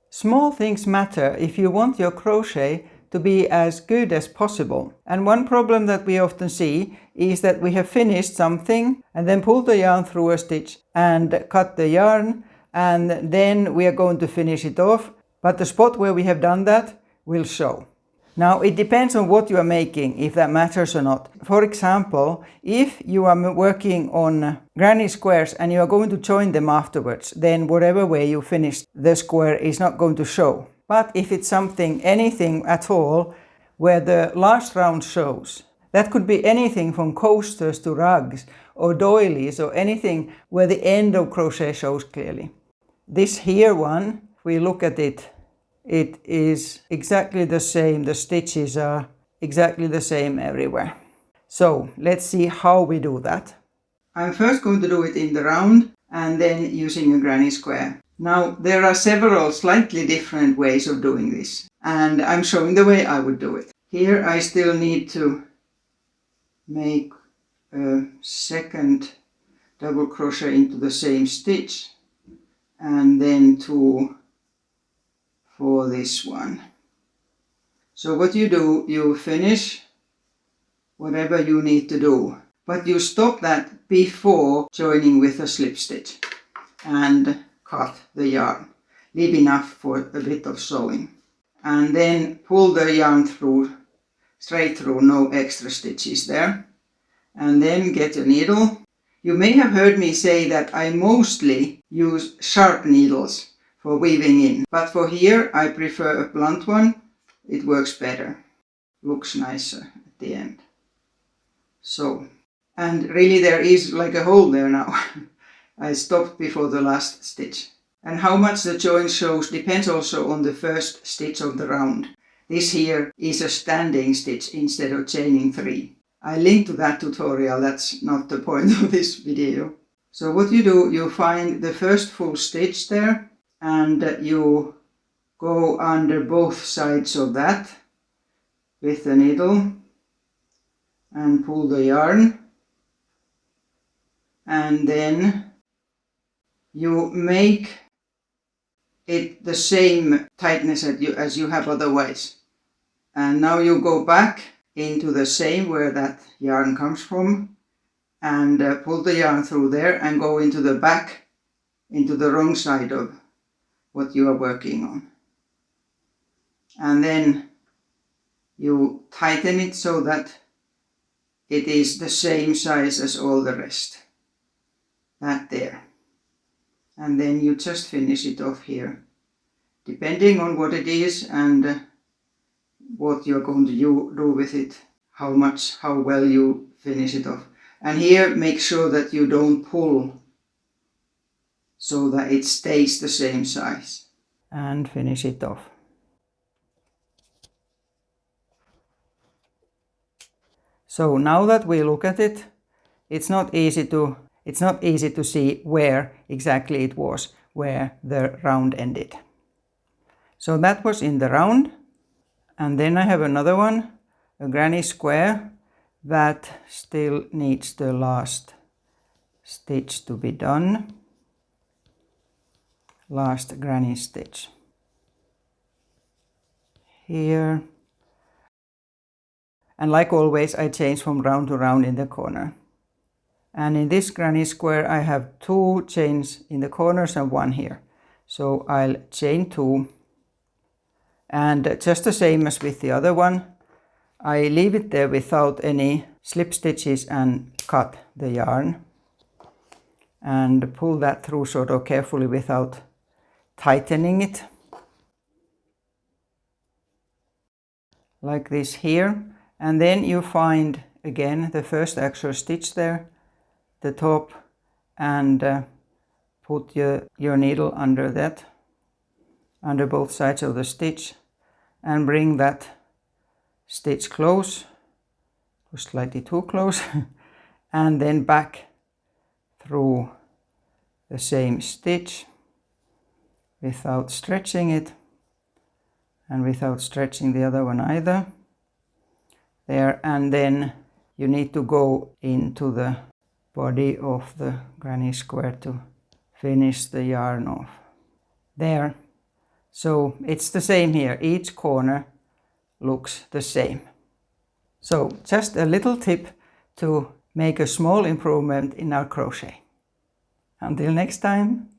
Small things matter if you want your crochet to be as good as possible. And one problem that we often see is that we have finished something and then pulled the yarn through a stitch and cut the yarn, and then we are going to finish it off, but the spot where we have done that will show. Now it depends on what you are making, if that matters or not. For example, if you are working on granny squares and you are going to join them afterwards, then whatever way you finish the square is not going to show. But if it's anything at all where the last round shows, that could be anything from coasters to rugs or doilies or anything where the end of crochet shows clearly. This here one, if we look at it, it is exactly the same. The stitches are exactly the same everywhere. So let's see how we do that. I'm first going to do it in the round and then using a granny square. Now there are several slightly different ways of doing this, and I'm showing the way I would do it. Here I still need to make a second double crochet into the same stitch and then two for this one. So what you do, you finish whatever you need to do, but you stop that before joining with a slip stitch and cut the yarn. Leave enough for a bit of sewing. And then pull the yarn through, straight through, no extra stitches there. And then get a needle. You may have heard me say that I mostly use sharp needles for weaving in, but for here I prefer a blunt one. It works better, looks nicer at the end. So, and really there is like a hole there now. I stopped before the last stitch. And how much the join shows depends also on the first stitch of the round. This here is a standing stitch instead of chaining 3. I link to that tutorial, that's not the point of this video. So what you do, you find the first full stitch there, and you go under both sides of that with the needle and pull the yarn, and then you make it the same tightness as you have otherwise. And now you go back into the same where that yarn comes from and pull the yarn through there and go into the back, into the wrong side of what you are working on. And then you tighten it so that it is the same size as all the rest. That there. And then you just finish it off here. Depending on what it is and what you're going to do with it, how well you finish it off. And here make sure that you don't pull so that it stays the same size. And finish it off. So now that we look at it, it's not easy to see where exactly it was, where the round ended. So that was in the round. And then I have another one, a granny square, that still needs the last stitch to be done. Last granny stitch. Here. And like always, I change from round to round in the corner. And in this granny square, I have 2 chains in the corners and 1 here. So I'll chain 2. And just the same as with the other one, I leave it there without any slip stitches and cut the yarn. And pull that through sort of carefully without tightening it. Like this here. And then you find again the first actual stitch there, the top, and put your needle under that, under both sides of the stitch, and bring that stitch close, slightly too close, and then back through the same stitch without stretching it and without stretching the other one either. There, and then you need to go into the body of the granny square to finish the yarn off. There. So it's the same here. Each corner looks the same. So just a little tip to make a small improvement in our crochet. Until next time.